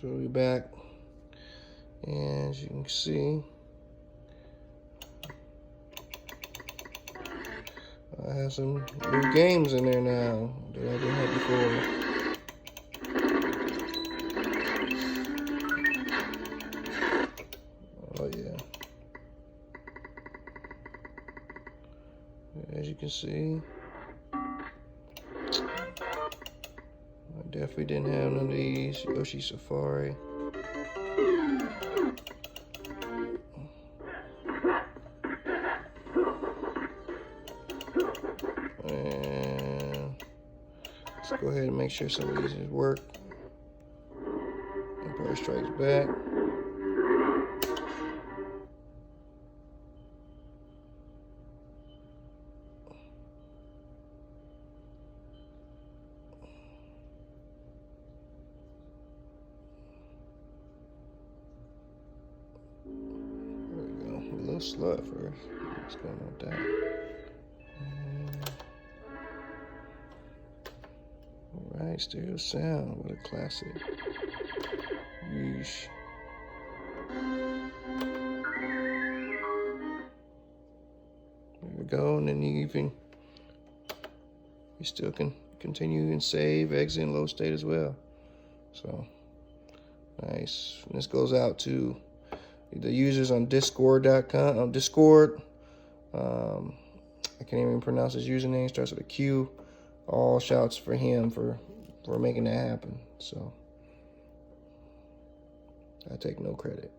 So we're back, and as you can see, I have some new games in there now that I didn't have before. Oh yeah. As you can see, I definitely didn't have none of these. Yoshi Safari. And let's go ahead and make sure some of these work. Empire Strikes Back. There we go. A little slow at first. What's going on with that? Alright, stereo sound. What a classic. Yeesh. There we go. And then you still can continue and save, exit, and load state as well. So nice. And this goes out to the users on Discord.com. On Discord. I can't even pronounce his username. Starts with a Q. All shouts for him for making that happen. So I take no credit.